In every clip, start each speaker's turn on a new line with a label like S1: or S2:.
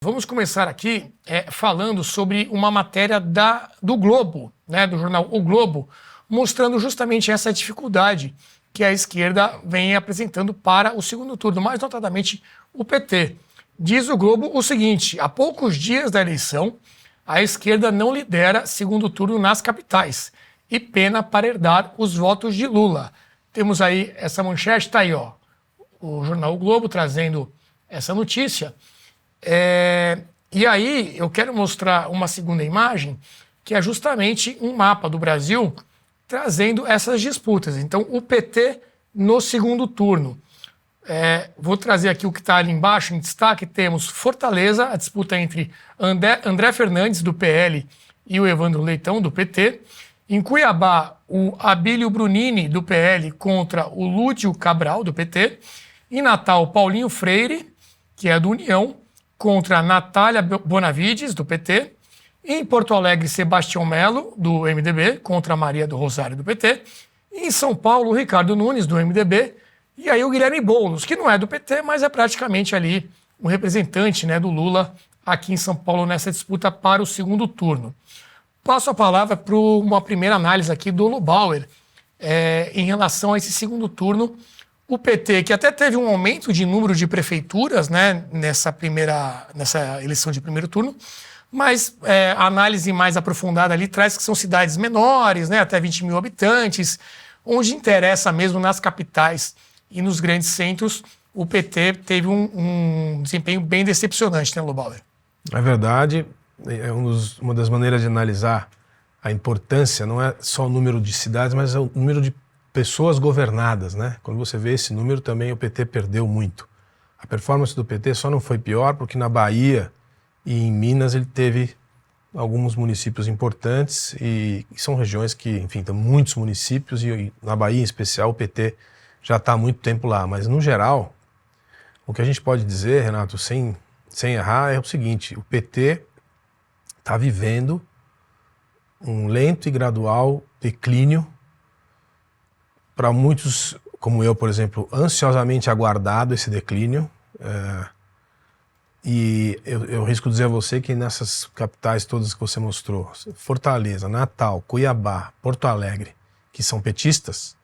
S1: Vamos começar aqui falando sobre uma matéria do Globo, né, do jornal O Globo, mostrando justamente essa dificuldade que a esquerda vem apresentando para o segundo turno, mais notadamente o PT. Diz o Globo o seguinte: há poucos dias da eleição, a esquerda não lidera segundo turno nas capitais e pena para herdar os votos de Lula. Temos aí essa manchete, está aí, ó, o jornal O Globo trazendo essa notícia. E aí eu quero mostrar uma segunda imagem, que é justamente um mapa do Brasil trazendo essas disputas. Então, o PT no segundo turno. Vou trazer aqui o que está ali embaixo, em destaque. Temos Fortaleza, a disputa entre André Fernandes, do PL, e o Evandro Leitão, do PT. Em Cuiabá, o Abílio Brunini, do PL, contra o Lúcio Cabral, do PT. Em Natal, Paulinho Freire, que é do União, contra a Natália Bonavides, do PT. Em Porto Alegre, Sebastião Melo, do MDB, contra a Maria do Rosário, do PT. E em São Paulo, Ricardo Nunes, do MDB. E aí o Guilherme Boulos, que não é do PT, mas é praticamente ali um representante, né, do Lula aqui em São Paulo nessa disputa para o segundo turno. Passo a palavra para uma primeira análise aqui do Lubauer em relação a esse segundo turno. O PT, que até teve um aumento de número de prefeituras, né, nessa eleição de primeiro turno, mas a análise mais aprofundada ali traz que são cidades menores, né, até 20 mil habitantes, onde interessa mesmo nas capitais e nos grandes centros. O PT teve um desempenho bem decepcionante, né, Lubauer?
S2: É verdade, uma das maneiras de analisar a importância não é só o número de cidades, mas é o número de pessoas governadas, né? Quando você vê esse número também o PT perdeu muito. A performance do PT só não foi pior porque na Bahia e em Minas ele teve alguns municípios importantes e são regiões que, enfim, tem muitos municípios e na Bahia em especial o PT já está há muito tempo lá. Mas no geral, o que a gente pode dizer, Renato, sem errar, é o seguinte: o PT está vivendo um lento e gradual declínio. Para muitos, como eu, por exemplo, ansiosamente aguardado esse declínio. E eu risco dizer a você que nessas capitais todas que você mostrou, Fortaleza, Natal, Cuiabá, Porto Alegre, que são petistas,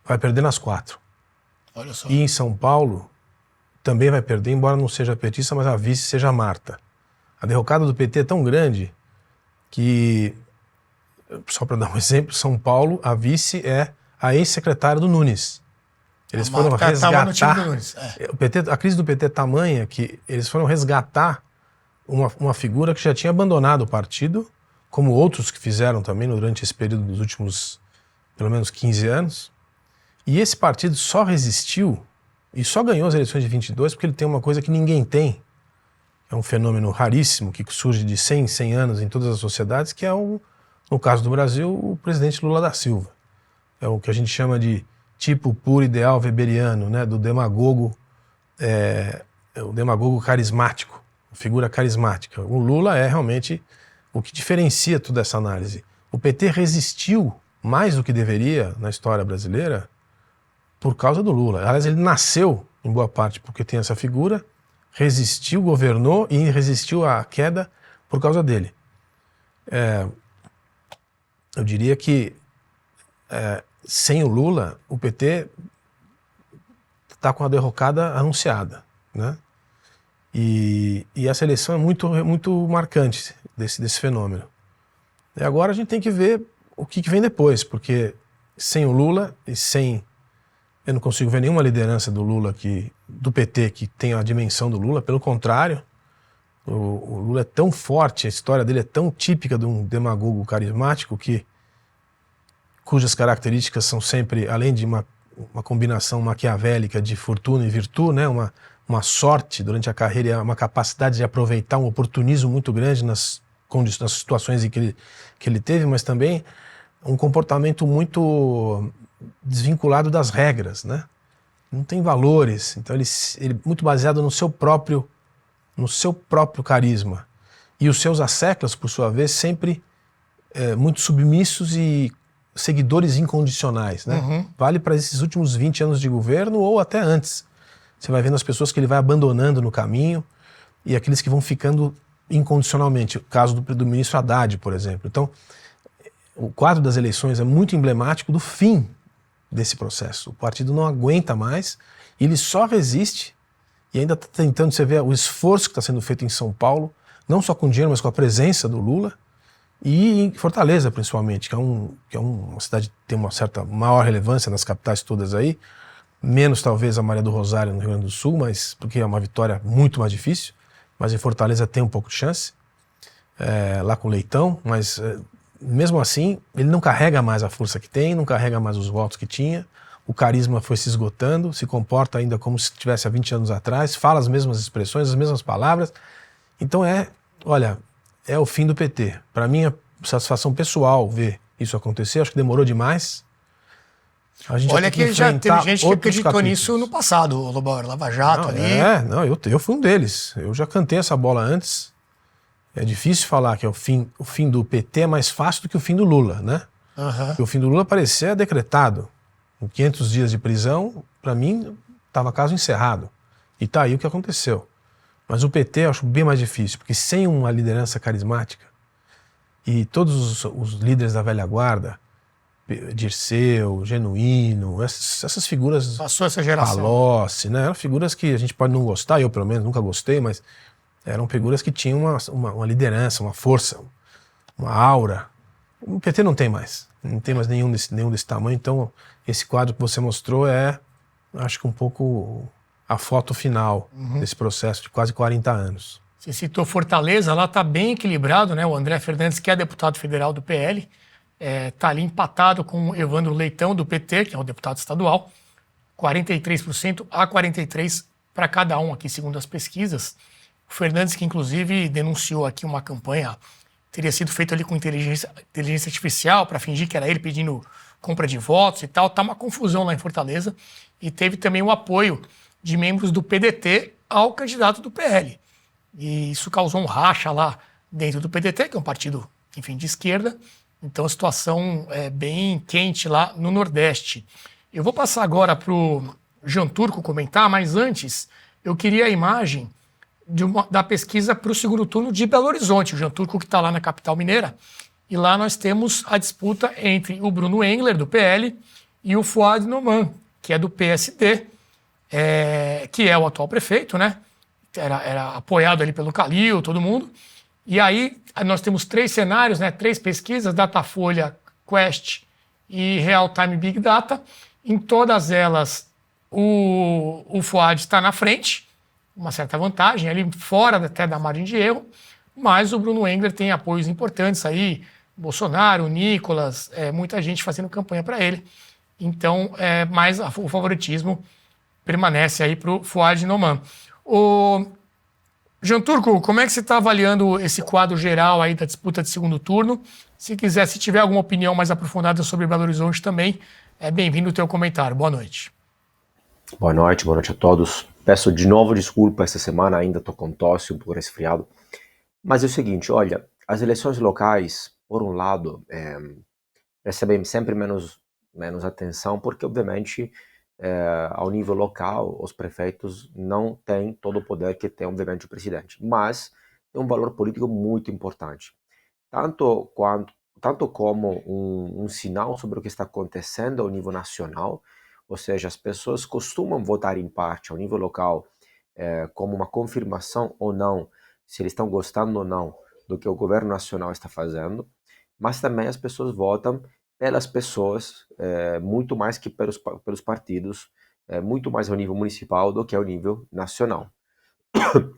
S2: vai perder nas 4.
S1: Olha só.
S2: E em São Paulo também vai perder, embora não seja petista, mas a vice seja a Marta. A derrocada do PT é tão grande que, só para dar um exemplo, São Paulo, a vice é a ex-secretária do Nunes. Eles foram resgatar... A crise do PT é tamanha que eles foram resgatar uma figura que já tinha abandonado o partido, como outros que fizeram também durante esse período dos últimos, pelo menos, 15 anos. E esse partido só resistiu e só ganhou as eleições de 22 porque ele tem uma coisa que ninguém tem. É um fenômeno raríssimo que surge de 100 em 100 anos em todas as sociedades, que é, no caso do Brasil, o presidente Lula da Silva. É o que a gente chama de tipo puro ideal weberiano, né, do demagogo, o demagogo carismático, figura carismática. O Lula é realmente o que diferencia toda essa análise. O PT resistiu mais do que deveria na história brasileira por causa do Lula. Aliás, ele nasceu, em boa parte, porque tem essa figura, resistiu, governou e resistiu à queda por causa dele. Eu diria que sem o Lula, o PT está com a derrocada anunciada, né? E essa eleição é muito marcante desse fenômeno. E agora a gente tem que ver o que vem depois, porque sem o Lula e eu não consigo ver nenhuma liderança do Lula do PT que tenha a dimensão do Lula. Pelo contrário, o Lula é tão forte, a história dele é tão típica de um demagogo carismático cujas características são sempre, além de uma combinação maquiavélica de fortuna e virtude, né, uma sorte durante a carreira, uma capacidade de aproveitar um oportunismo muito grande nas situações em que ele teve, mas também um comportamento muito desvinculado das regras, né? Não tem valores, então ele muito baseado no seu próprio carisma. E os seus asseclas, por sua vez, sempre muito submissos e seguidores incondicionais, né?
S1: Uhum.
S2: Vale para esses últimos 20 anos de governo ou até antes. Você vai vendo as pessoas que ele vai abandonando no caminho e aqueles que vão ficando incondicionalmente. O caso do ministro Haddad, por exemplo. Então, o quadro das eleições é muito emblemático do fim desse processo. O partido não aguenta mais, ele só resiste e ainda está tentando, você vê o esforço que está sendo feito em São Paulo, não só com dinheiro, mas com a presença do Lula, e em Fortaleza, principalmente, que é uma cidade que tem uma certa maior relevância nas capitais todas aí, menos talvez a Maria do Rosário no Rio Grande do Sul, mas porque é uma vitória muito mais difícil, mas em Fortaleza tem um pouco de chance, lá com o Leitão, mas mesmo assim ele não carrega mais a força que tem, não carrega mais os votos que tinha, o carisma foi se esgotando, se comporta ainda como se estivesse há 20 anos atrás, fala as mesmas expressões, as mesmas palavras, então olha, é o fim do PT. Para mim é satisfação pessoal ver isso acontecer, acho que demorou demais. A gente
S1: Olha que já teve gente que acreditou
S2: capítulos
S1: nisso no passado, o Lava Jato
S2: não,
S1: ali.
S2: Eu fui um deles. Eu já cantei essa bola antes. É difícil falar que é o fim do PT é mais fácil do que o fim do Lula, né?
S1: Uhum.
S2: O fim do Lula parecia decretado. Com 500 dias de prisão, para mim, estava caso encerrado. E tá aí o que aconteceu. Mas o PT eu acho bem mais difícil, porque sem uma liderança carismática, e todos os líderes da velha guarda, Dirceu, Genuíno, essas figuras...
S1: Passou essa geração.
S2: Palocci, né? Eram figuras que a gente pode não gostar, eu pelo menos nunca gostei, mas eram figuras que tinham uma liderança, uma força, uma aura. O PT não tem mais. Não tem mais nenhum desse tamanho, então esse quadro que você mostrou acho que um pouco a foto final desse processo de quase 40 anos.
S1: Você citou Fortaleza, lá está bem equilibrado, né? O André Fernandes, que é deputado federal do PL, está ali empatado com o Evandro Leitão, do PT, que é o deputado estadual, 43% a 43% para cada um aqui, segundo as pesquisas. O Fernandes, que inclusive denunciou aqui uma campanha, teria sido feita ali com inteligência artificial para fingir que era ele pedindo compra de votos e tal. Tá uma confusão lá em Fortaleza. E teve também o apoio de membros do PDT ao candidato do PL. E isso causou um racha lá dentro do PDT, que é um partido, enfim, de esquerda. Então a situação é bem quente lá no Nordeste. Eu vou passar agora para o Jean Turco comentar, mas antes eu queria a imagem da pesquisa para o segundo turno de Belo Horizonte. O Jean Turco que está lá na capital mineira. E lá nós temos a disputa entre o Bruno Engler, do PL, e o Fouad Noman, que é do PSD, que é o atual prefeito, né? Era apoiado ali pelo Calil, todo mundo. E aí nós temos 3 cenários, né? 3 pesquisas, Datafolha, Quest e Real Time Big Data. Em todas elas, o Fouad está na frente, uma certa vantagem, ali fora até da margem de erro, mas o Bruno Engler tem apoios importantes aí, Bolsonaro, Nicolas, muita gente fazendo campanha para ele. Então, mais o favoritismo permanece aí para o Fouad Noman. O Jean Turco, como é que você está avaliando esse quadro geral aí da disputa de segundo turno? Se tiver alguma opinião mais aprofundada sobre Belo Horizonte também, é bem-vindo o teu comentário. Boa noite.
S3: Boa noite a todos. Peço de novo desculpa, essa semana ainda estou com tosse, um pouco resfriado. Mas é o seguinte, olha, as eleições locais, por um lado, recebem sempre menos atenção, porque obviamente ao nível local, os prefeitos não têm todo o poder que tem, obviamente, o presidente. Mas tem um valor político muito importante. Tanto como um sinal sobre o que está acontecendo ao nível nacional, ou seja, as pessoas costumam votar em parte ao nível local como uma confirmação ou não, se eles estão gostando ou não do que o governo nacional está fazendo, mas também as pessoas votam pelas pessoas, muito mais que pelos partidos, muito mais ao nível municipal do que ao nível nacional.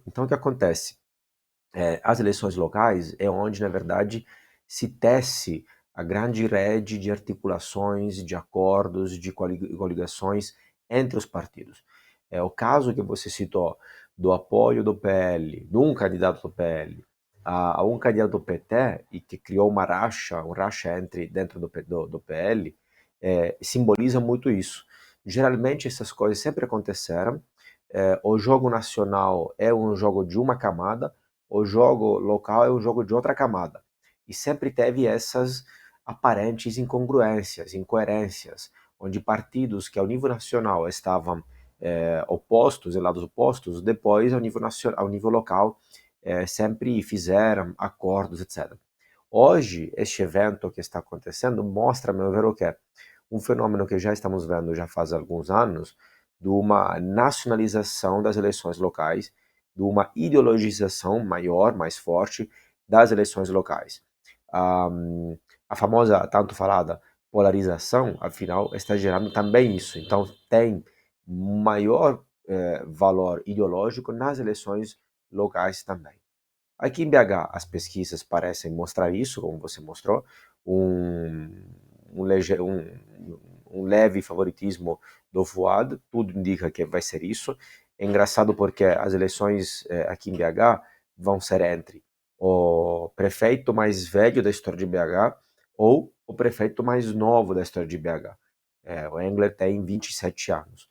S3: Então, o que acontece? As eleições locais é onde, na verdade, se tece a grande rede de articulações, de acordos, de coligações entre os partidos. É o caso que você citou do apoio do PL, de um candidato do PL, a um candidato do PT, e que criou um racha dentro do PL, simboliza muito isso. Geralmente essas coisas sempre aconteceram. O jogo nacional é um jogo de uma camada, o jogo local é um jogo de outra camada. E sempre teve essas aparentes incongruências, incoerências, onde partidos que ao nível nacional estavam em lados opostos, depois ao nível local sempre fizeram acordos, etc. Hoje, este evento que está acontecendo mostra, a meu ver, o que é um fenômeno que já estamos vendo já faz alguns anos, de uma nacionalização das eleições locais, de uma ideologização maior, mais forte, das eleições locais. A famosa, tanto falada, polarização, afinal, está gerando também isso. Então, tem maior valor ideológico nas eleições locais também. Aqui em BH, as pesquisas parecem mostrar isso, como você mostrou, um leve favoritismo do Fuad, tudo indica que vai ser isso. É engraçado porque as eleições aqui em BH vão ser entre o prefeito mais velho da história de BH ou o prefeito mais novo da história de BH. O Engler tem 27 anos.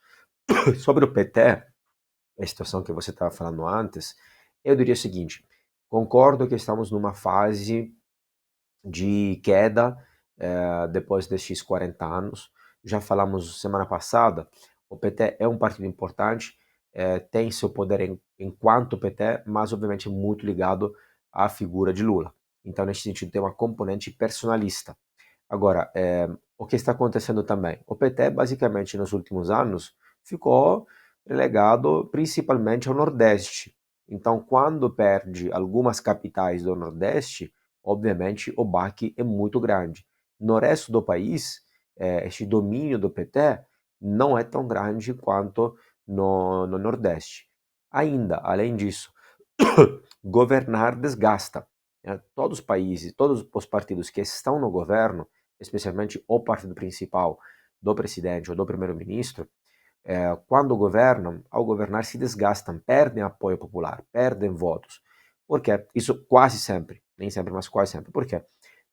S3: Sobre o PT, a situação que você estava falando antes, eu diria o seguinte: concordo que estamos numa fase de queda depois destes 40 anos. Já falamos semana passada, o PT é um partido importante, tem seu poder enquanto PT, mas obviamente muito ligado à figura de Lula. Então, nesse sentido, tem uma componente personalista. Agora, o que está acontecendo também? O PT, basicamente, nos últimos anos, ficou relegado principalmente ao Nordeste. Então, quando perde algumas capitais do Nordeste, obviamente o baque é muito grande. No resto do país, este domínio do PT não é tão grande quanto no Nordeste. Ainda, além disso, governar desgasta. Todos os países, todos os partidos que estão no governo, especialmente o partido principal do presidente ou do primeiro-ministro, quando governam, ao governar se desgastam, perdem apoio popular, perdem votos. Por quê? Isso quase sempre, nem sempre, mas quase sempre. Por quê?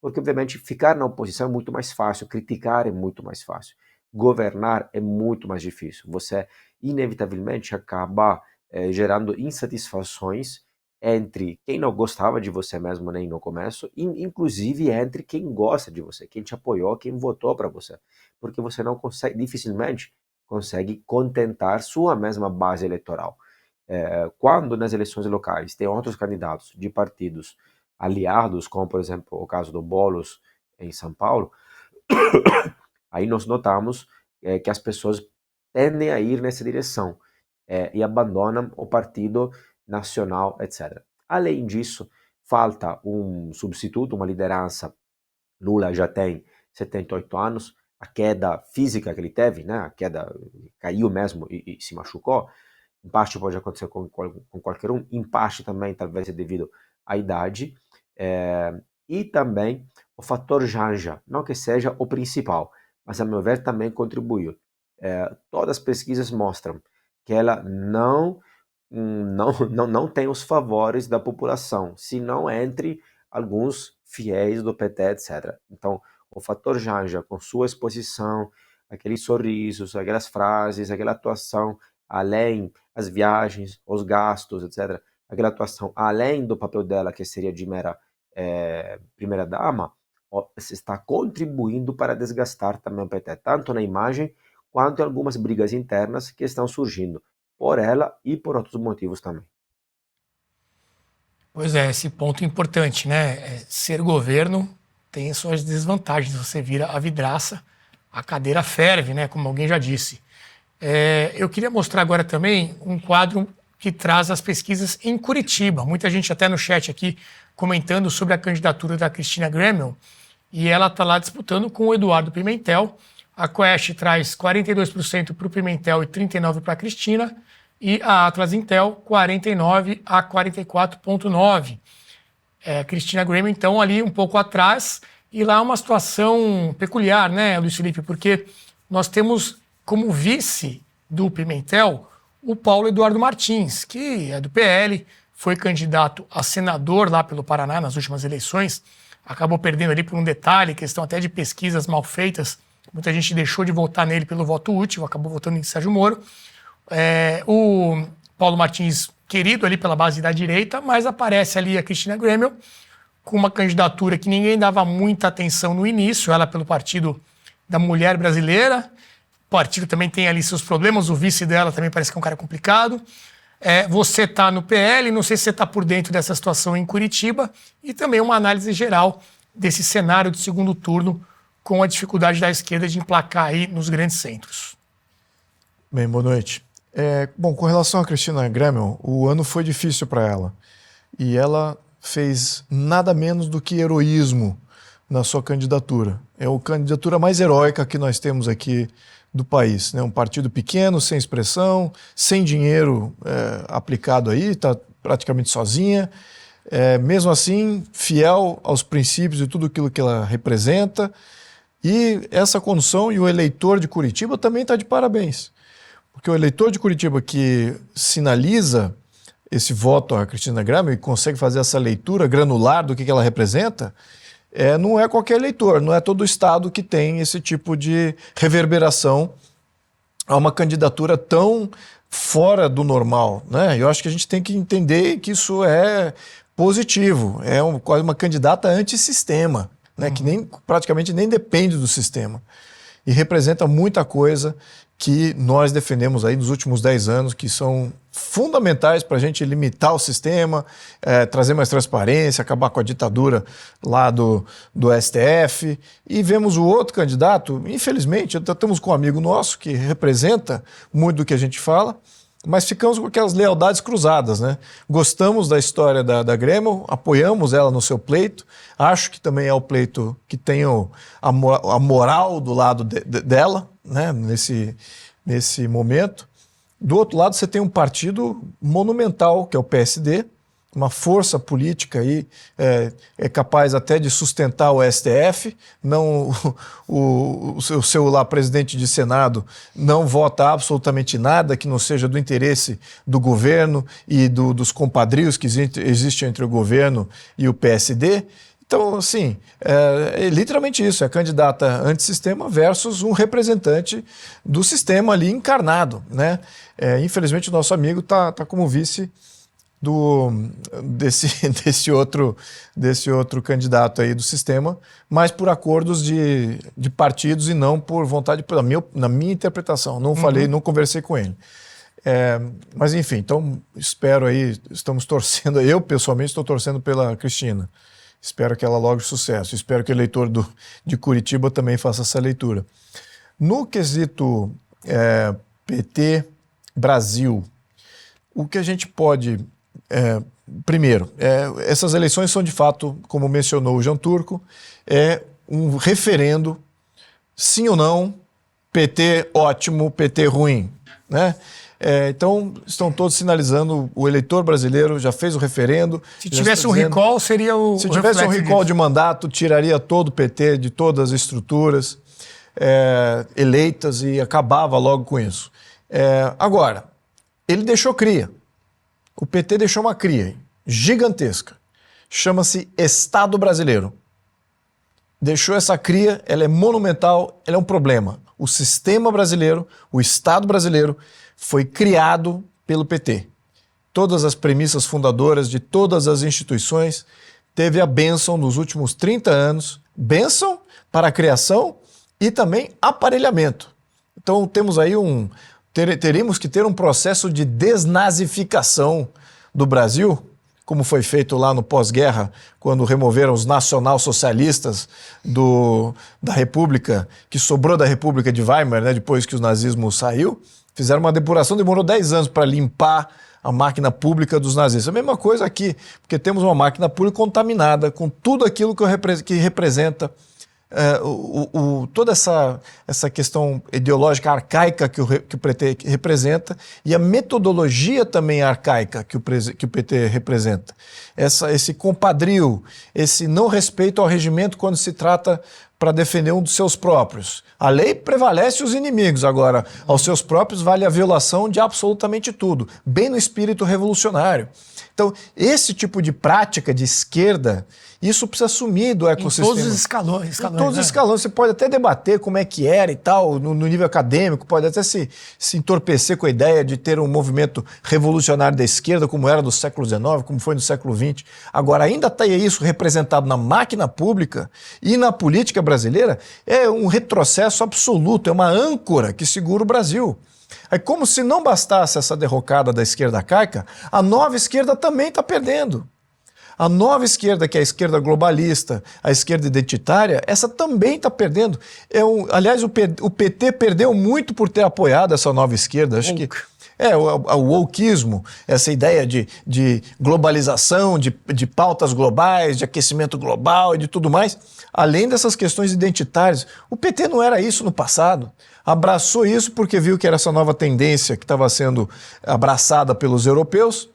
S3: Porque, obviamente, ficar na oposição é muito mais fácil, criticar é muito mais fácil, governar é muito mais difícil. Você, inevitavelmente, acaba gerando insatisfações entre quem não gostava de você mesmo nem no começo, inclusive entre quem gosta de você, quem te apoiou, quem votou para você. Porque você não consegue, dificilmente, consegue contentar sua mesma base eleitoral. Quando nas eleições locais tem outros candidatos de partidos aliados, como por exemplo o caso do Boulos em São Paulo, aí nós notamos que as pessoas tendem a ir nessa direção e abandonam o partido nacional, etc. Além disso, falta um substituto, uma liderança. Lula já tem 78 anos, a queda física que ele teve, né, a queda, caiu mesmo e se machucou, em parte pode acontecer com qualquer um, em parte também talvez é devido à idade, e também o fator Janja, não que seja o principal, mas a meu ver também contribuiu. Todas as pesquisas mostram que ela não tem os favores da população, senão entre alguns fiéis do PT, etc. Então, o fator Janja, com sua exposição, aqueles sorrisos, aquelas frases, aquela atuação, além as viagens, os gastos, etc., aquela atuação além do papel dela, que seria de mera primeira-dama, está contribuindo para desgastar também o PT, tanto na imagem quanto em algumas brigas internas que estão surgindo por ela e por outros motivos também.
S1: Pois é, esse ponto é importante, né? Ser governo tem suas desvantagens. Você vira a vidraça, a cadeira ferve, né? Como alguém já disse. Eu queria mostrar agora também um quadro que traz as pesquisas em Curitiba. Muita gente até no chat aqui comentando sobre a candidatura da Cristina Gramel, e ela está lá disputando com o Eduardo Pimentel. A Quest traz 42% para o Pimentel e 39% para a Cristina, e a Atlas Intel 49% a 44,9%. Cristina Gramel, então, ali um pouco atrás, e lá é uma situação peculiar, né, Luiz Felipe, porque nós temos como vice do Pimentel o Paulo Eduardo Martins, que é do PL, foi candidato a senador lá pelo Paraná nas últimas eleições, acabou perdendo ali por um detalhe, questão até de pesquisas mal feitas, muita gente deixou de votar nele pelo voto útil, acabou votando em Sérgio Moro. O Paulo Martins, querido ali pela base da direita, mas aparece ali a Cristina Gramel com uma candidatura que ninguém dava muita atenção no início, ela pelo Partido da Mulher Brasileira. O partido também tem ali seus problemas, o vice dela também parece que é um cara complicado. Você está no PL, não sei se você está por dentro dessa situação em Curitiba, e também uma análise geral desse cenário de segundo turno com a dificuldade da esquerda de emplacar aí nos grandes centros.
S4: Bem, boa noite. Bom, com relação a Cristina Grêmio, o ano foi difícil para ela. E ela fez nada menos do que heroísmo na sua candidatura. É a candidatura mais heróica que nós temos aqui do país, né? Um partido pequeno, sem expressão, sem dinheiro aplicado aí, está praticamente sozinha. Mesmo assim, fiel aos princípios e tudo aquilo que ela representa. E essa condução, e o eleitor de Curitiba também está de parabéns. Porque o eleitor de Curitiba que sinaliza esse voto a Cristina Grêmio e consegue fazer essa leitura granular do que ela representa, não é qualquer eleitor, não é todo o estado que tem esse tipo de reverberação a uma candidatura tão fora do normal, né? Eu acho que a gente tem que entender que isso é positivo, quase uma candidata antissistema, né? Que praticamente nem depende do sistema. E representa muita coisa que nós defendemos aí nos últimos 10 anos, que são fundamentais para a gente limitar o sistema, trazer mais transparência, acabar com a ditadura lá do STF. E vemos o outro candidato, infelizmente, estamos com um amigo nosso que representa muito do que a gente fala, mas ficamos com aquelas lealdades cruzadas, né? Gostamos da história da Grêmio, apoiamos ela no seu pleito, acho que também é o pleito que tem a moral do lado dela, né? Nesse momento. Do outro lado, você tem um partido monumental, que é o PSD, uma força política aí, capaz até de sustentar o STF, o seu lá presidente de Senado não vota absolutamente nada que não seja do interesse do governo e dos compadrios que existem entre o governo e o PSD. Então, assim, é literalmente isso, é a candidata antissistema versus um representante do sistema ali encarnado, né? Infelizmente, o nosso amigo está como vice desse outro candidato aí do sistema, mas por acordos de partidos e não por vontade, na minha interpretação. Não falei, não conversei com ele. Mas enfim, então espero aí, estamos torcendo, eu pessoalmente estou torcendo pela Cristina. Espero que ela logre sucesso. Espero que o eleitor de Curitiba também faça essa leitura. No quesito PT Brasil, o que a gente pode... primeiro, essas eleições são de fato, como mencionou o Jean Turco, um referendo, sim ou não, PT ótimo, PT ruim, né? Então, estão todos sinalizando, o eleitor brasileiro já fez o referendo.
S1: Se tivesse um recall, seria o
S4: Se tivesse um recall de mandato, tiraria todo o PT de todas as estruturas eleitas e acabava logo com isso. Agora, ele deixou cria. O PT deixou uma cria gigantesca. Chama-se Estado Brasileiro. Deixou essa cria, ela é monumental, ela é um problema. O sistema brasileiro, o Estado brasileiro, foi criado pelo PT. Todas as premissas fundadoras de todas as instituições teve a bênção nos últimos 30 anos, bênção para a criação e também aparelhamento. Então temos aí teríamos que ter um processo de desnazificação do Brasil, como foi feito lá no pós-guerra, quando removeram os nacional-socialistas da República, que sobrou da República de Weimar, né, depois que o nazismo saiu. Fizeram uma depuração, demorou 10 anos para limpar a máquina pública dos nazistas. A mesma coisa aqui, porque temos uma máquina pública contaminada com tudo aquilo que representa toda essa questão ideológica arcaica que o PT representa e a metodologia também arcaica que o PT representa. Esse compadrio, esse não respeito ao regimento quando se trata para defender um dos seus próprios. A lei prevalece os inimigos, agora aos seus próprios vale a violação de absolutamente tudo, bem no espírito revolucionário. Então, esse tipo de prática de esquerda, isso precisa sumir do ecossistema.
S1: Em todos os escalões.
S4: Em todos os escalões. Você pode até debater como é que era e tal, no nível acadêmico, pode até se entorpecer com a ideia de ter um movimento revolucionário da esquerda, como era no século XIX, como foi no século XX. Agora, ainda está isso representado na máquina pública e na política brasileira, é um retrocesso absoluto, é uma âncora que segura o Brasil. É como se não bastasse essa derrocada da esquerda arcaica, a nova esquerda também está perdendo. A nova esquerda, que é a esquerda globalista, a esquerda identitária, essa também está perdendo. Aliás, o PT perdeu muito por ter apoiado essa nova esquerda. Acho que o wokeismo, essa ideia de globalização, de pautas globais, de aquecimento global e de tudo mais, além dessas questões identitárias. O PT não era isso no passado. Abraçou isso porque viu que era essa nova tendência que estava sendo abraçada pelos europeus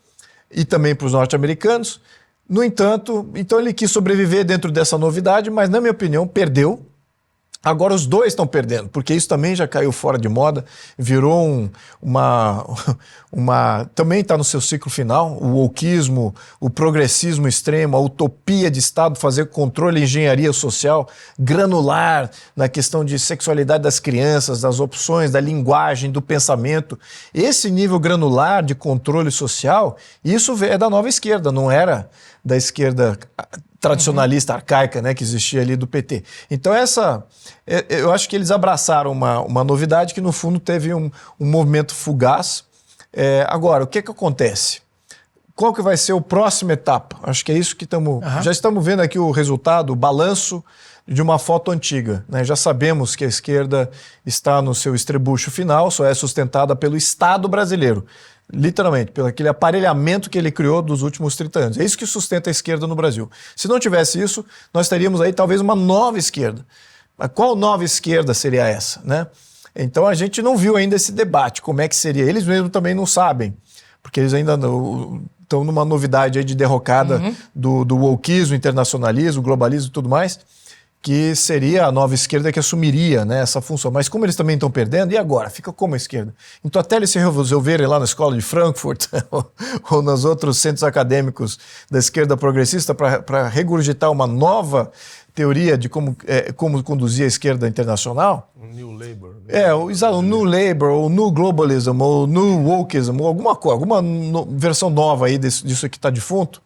S4: e também para os norte-americanos. No entanto, então ele quis sobreviver dentro dessa novidade, mas, na minha opinião, perdeu. Agora os dois estão perdendo, porque isso também já caiu fora de moda, virou também está no seu ciclo final, o wokeismo, o progressismo extremo, a utopia de Estado fazer controle e engenharia social granular na questão de sexualidade das crianças, das opções, da linguagem, do pensamento. Esse nível granular de controle social, isso é da nova esquerda, não era da esquerda tradicionalista, arcaica, né, que existia ali do PT. Então eu acho que eles abraçaram uma novidade que no fundo teve um movimento fugaz. Agora, o que acontece? Qual que vai ser a próxima etapa? Acho que é isso que já estamos vendo aqui o resultado, o balanço de uma foto antiga, né? Já sabemos que a esquerda está no seu estrebucho final, só é sustentada pelo Estado brasileiro. Literalmente, pelo aquele aparelhamento que ele criou dos últimos 30 anos. É isso que sustenta a esquerda no Brasil. Se não tivesse isso, nós teríamos aí talvez uma nova esquerda. Mas qual nova esquerda seria essa, né? Então a gente não viu ainda esse debate, como é que seria. Eles mesmos também não sabem, porque eles ainda estão numa novidade aí de derrocada do wokeismo, internacionalismo, globalismo e tudo mais, que seria a nova esquerda que assumiria, né, essa função. Mas como eles também estão perdendo, e agora? Fica como a esquerda? Então até eles se resolverem lá na escola de Frankfurt ou nos outros centros acadêmicos da esquerda progressista para regurgitar uma nova teoria de como conduzir a esquerda internacional.
S2: O New Labour.
S4: O New Labour, ou New Globalism, ou New Wokeism, ou alguma versão nova aí disso que está defunto.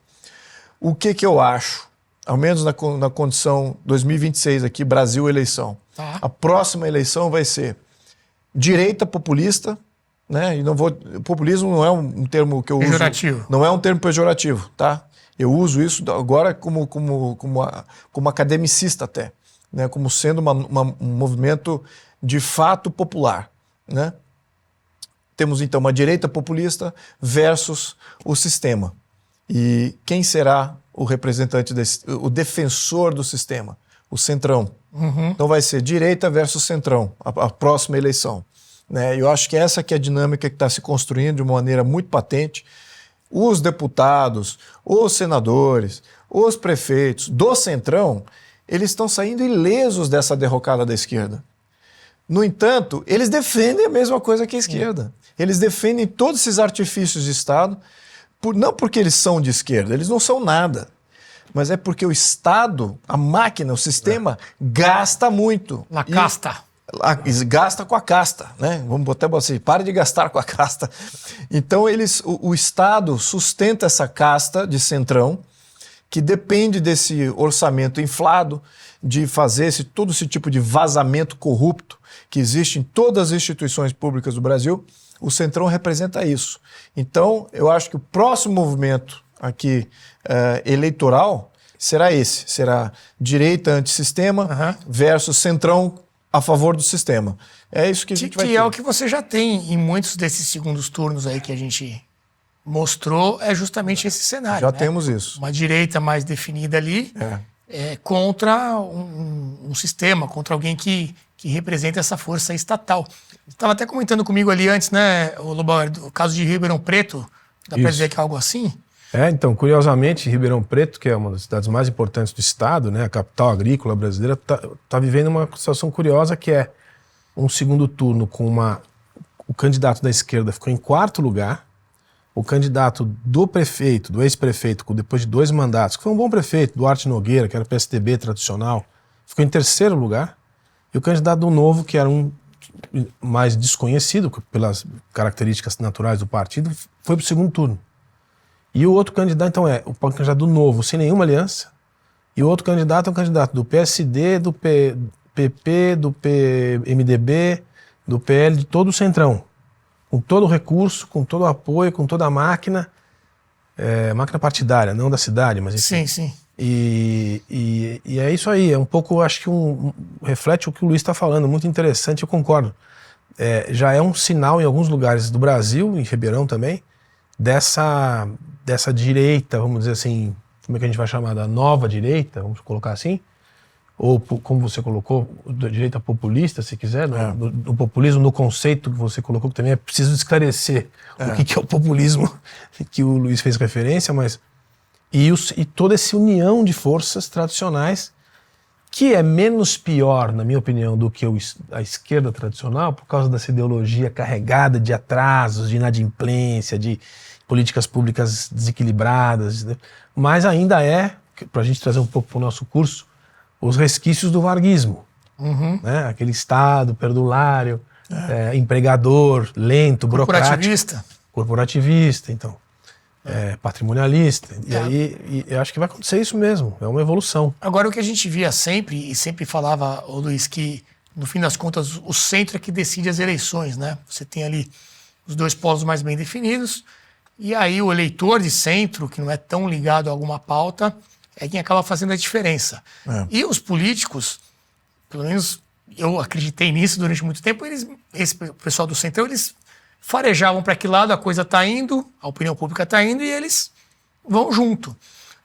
S4: O que eu acho? Ao menos na condição 2026 aqui, Brasil eleição.
S1: Tá.
S4: A próxima eleição vai ser direita populista, né? E populismo não é um termo que eu uso.
S1: Pejorativo.
S4: Não é um termo pejorativo, tá? Eu uso isso agora como academicista até, né? Como sendo um movimento de fato popular, né? Temos então uma direita populista versus o sistema. E quem será o representante, o defensor do sistema? O centrão. Então vai ser direita versus centrão, a próxima eleição, né? Eu acho que essa que é a dinâmica que está se construindo de uma maneira muito patente. Os deputados, os senadores, os prefeitos do centrão, eles estão saindo ilesos dessa derrocada da esquerda. No entanto, eles defendem a mesma coisa que a esquerda. Eles defendem todos esses artifícios de Estado, não porque eles são de esquerda, eles não são nada, mas é porque o Estado, a máquina, o sistema, gasta muito.
S1: Na casta.
S4: Gasta com a casta, né? Vamos botar assim, pare de gastar com a casta. Então o Estado sustenta essa casta de centrão, que depende desse orçamento inflado, de fazer todo esse tipo de vazamento corrupto que existe em todas as instituições públicas do Brasil. O centrão representa isso. Então, eu acho que o próximo movimento aqui eleitoral será esse. Será direita antissistema versus centrão a favor do sistema. É isso que a gente vai ter.
S1: Que é o que você já tem em muitos desses segundos turnos aí que a gente mostrou, é justamente esse cenário.
S4: Já
S1: né?
S4: temos isso.
S1: Uma direita mais definida ali contra um sistema, contra alguém que representa essa força estatal. Estava até comentando comigo ali antes, né, o Lobão, o caso de Ribeirão Preto, dá para dizer que é algo assim?
S2: Então, curiosamente, Ribeirão Preto, que é uma das cidades mais importantes do estado, né, a capital agrícola brasileira, tá vivendo uma situação curiosa que é um segundo turno com o candidato da esquerda ficou em quarto lugar, o candidato do prefeito, do ex-prefeito, depois de 2 mandatos, que foi um bom prefeito, Duarte Nogueira, que era PSDB tradicional, ficou em terceiro lugar, e o candidato do Novo, que era um mais desconhecido pelas características naturais do partido, foi para o segundo turno. E o outro candidato, então, o candidato do Novo, sem nenhuma aliança, e o outro candidato é um candidato do PSD, do PP, do MDB, do PL, de todo o centrão. com todo o recurso, com todo o apoio, com toda a máquina partidária, não da cidade, mas enfim.
S1: Sim, sim.
S2: E é isso aí, é um pouco, acho que reflete o que o Luiz está falando, muito interessante, eu concordo. Já é um sinal em alguns lugares do Brasil, em Ribeirão também, dessa direita, vamos dizer assim, como é que a gente vai chamar, da nova direita, vamos colocar assim, ou como você colocou, da direita populista, se quiser, do populismo, no conceito que você colocou, que também é preciso esclarecer o que é o populismo, que o Luiz fez referência, mas e toda essa união de forças tradicionais, que é menos pior, na minha opinião, do que a esquerda tradicional, por causa dessa ideologia carregada de atrasos, de inadimplência, de políticas públicas desequilibradas, né? Mas ainda para a gente trazer um pouco para o nosso curso, os resquícios do varguismo, né? Aquele Estado perdulário, empregador, lento, burocrático. Corporativista, então. Patrimonialista. E aí eu acho que vai acontecer isso mesmo, é uma evolução.
S1: Agora, o que a gente via sempre, e sempre falava, ô Luiz, que no fim das contas o centro é que decide as eleições, né? Você tem ali os dois polos mais bem definidos, e aí o eleitor de centro, que não é tão ligado a alguma pauta, é quem acaba fazendo a diferença. E os políticos, pelo menos eu acreditei nisso durante muito tempo, esse pessoal do centrão, eles farejavam para que lado a coisa está indo, a opinião pública está indo, e eles vão junto.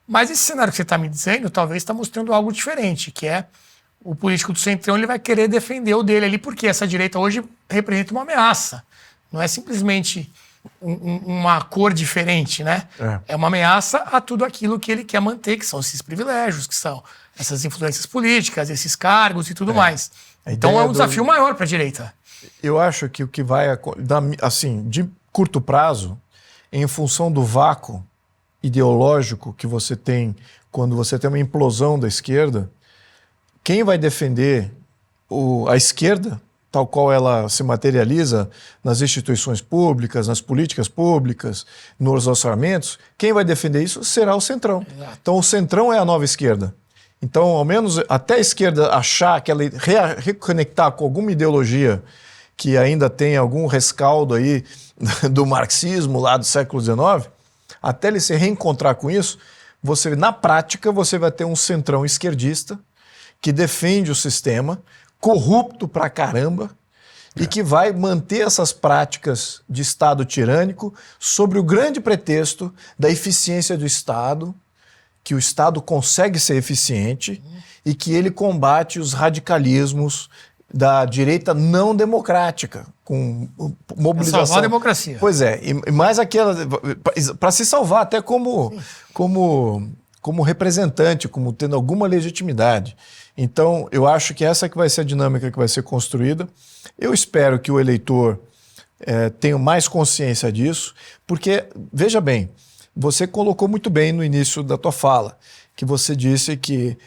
S1: Mas esse cenário que você está me dizendo, talvez está mostrando algo diferente, que é o político do centrão, ele vai querer defender o dele ali, porque essa direita hoje representa uma ameaça. Não é simplesmente uma cor diferente, né? É uma ameaça a tudo aquilo que ele quer manter, que são esses privilégios, que são essas influências políticas, esses cargos e tudo mais. Então é um desafio maior para a direita.
S4: Eu acho que o que vai, assim, de curto prazo, em função do vácuo ideológico que você tem quando você tem uma implosão da esquerda, quem vai defender a esquerda, tal qual ela se materializa nas instituições públicas, nas políticas públicas, nos orçamentos, quem vai defender isso será o centrão. Então o centrão é a nova esquerda. Então, ao menos até a esquerda achar que ela reconectar com alguma ideologia que ainda tem algum rescaldo aí do marxismo lá do século XIX, até ele se reencontrar com isso, na prática você vai ter um centrão esquerdista que defende o sistema, corrupto pra caramba, e que vai manter essas práticas de Estado tirânico sobre o grande pretexto da eficiência do Estado, que o Estado consegue ser eficiente e que ele combate os radicalismos da direita não democrática, com mobilização.
S1: Salvar a democracia.
S4: Pois é, e mais aquela, para se salvar até como representante, como tendo alguma legitimidade. Então, eu acho que essa que vai ser a dinâmica que vai ser construída. Eu espero que o eleitor tenha mais consciência disso, porque, veja bem, você colocou muito bem no início da tua fala, que você disse que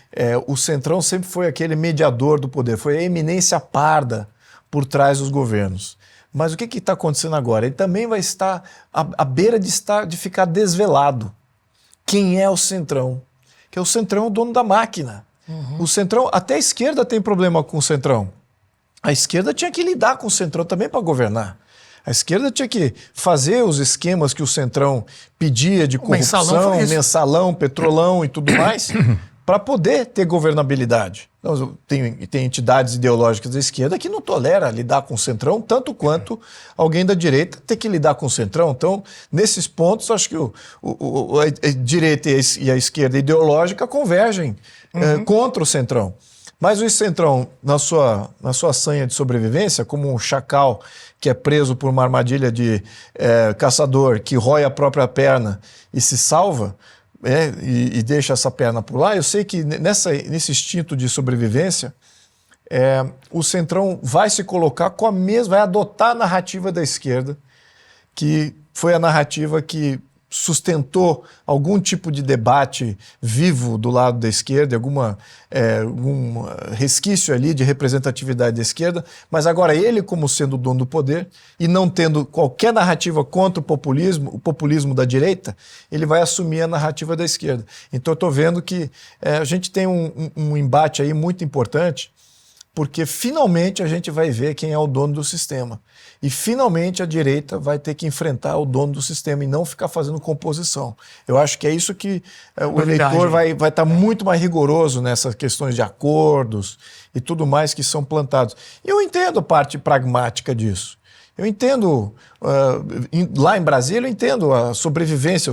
S4: o Centrão sempre foi aquele mediador do poder, foi a eminência parda por trás dos governos. Mas o que está acontecendo agora? Ele também vai estar à beira de ficar desvelado. Quem é o Centrão? Que o Centrão é o dono da máquina. O Centrão, até a esquerda tem problema com o Centrão. A esquerda tinha que lidar com o Centrão também para governar. A esquerda tinha que fazer os esquemas que o Centrão pedia de corrupção, mensalão, petrolão e tudo mais, para poder ter governabilidade. Então, tem entidades ideológicas da esquerda que não tolera lidar com o Centrão, tanto quanto alguém da direita ter que lidar com o Centrão. Então, nesses pontos, acho que a direita e a esquerda ideológica convergem contra o Centrão. Mas o Centrão, na sua sanha de sobrevivência, como um chacal que é preso por uma armadilha de caçador, que rói a própria perna e se salva, e deixa essa perna por lá, eu sei que nesse instinto de sobrevivência, o Centrão vai se colocar com vai adotar a narrativa da esquerda, que foi a narrativa que sustentou algum tipo de debate vivo do lado da esquerda, algum resquício ali de representatividade da esquerda, mas agora ele, como sendo o dono do poder e não tendo qualquer narrativa contra o populismo da direita, ele vai assumir a narrativa da esquerda. Então eu estou vendo que a gente tem um embate aí muito importante porque finalmente a gente vai ver quem é o dono do sistema. E finalmente a direita vai ter que enfrentar o dono do sistema e não ficar fazendo composição. Eu acho que é isso que o eleitor vai estar muito mais rigoroso nessas questões de acordos e tudo mais que são plantados. E eu entendo a parte pragmática disso. Eu entendo, lá em Brasília, eu entendo a sobrevivência,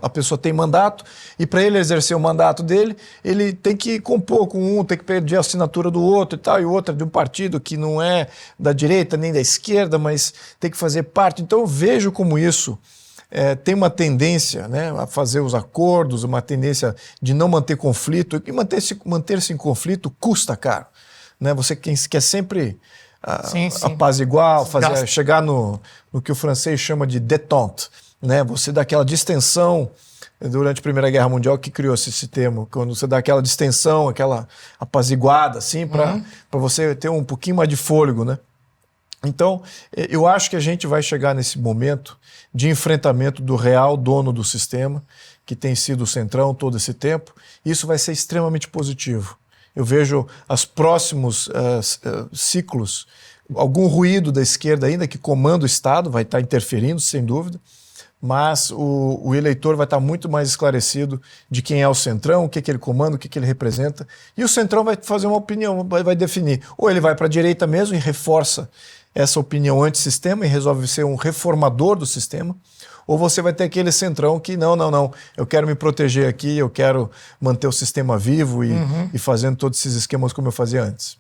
S4: a pessoa tem mandato e para ele exercer o mandato dele, ele tem que compor com um, tem que pedir a assinatura do outro e tal, e o outro é de um partido que não é da direita nem da esquerda, mas tem que fazer parte. Então eu vejo como isso tem uma tendência, né, a fazer os acordos, uma tendência de não manter conflito, e manter-se em conflito custa caro. Né? Você quer sempre...
S1: Sim.
S4: apaziguar, chegar no que o francês chama de détente, né? Você dá aquela distensão durante a Primeira Guerra Mundial que criou-se esse termo, quando você dá aquela distensão, aquela apaziguada, assim, para você ter um pouquinho mais de fôlego, né? Então, eu acho que a gente vai chegar nesse momento de enfrentamento do real dono do sistema, que tem sido o Centrão todo esse tempo, e isso vai ser extremamente positivo. Eu vejo os próximos ciclos, algum ruído da esquerda ainda que comanda o Estado, vai estar interferindo, sem dúvida, mas o eleitor vai estar muito mais esclarecido de quem é o Centrão, o que ele comanda, o que ele representa, e o Centrão vai fazer uma opinião, vai definir. Ou ele vai para a direita mesmo e reforça essa opinião antissistema e resolve ser um reformador do sistema, ou você vai ter aquele Centrão que não, eu quero me proteger aqui, eu quero manter o sistema vivo e fazendo todos esses esquemas como eu fazia antes.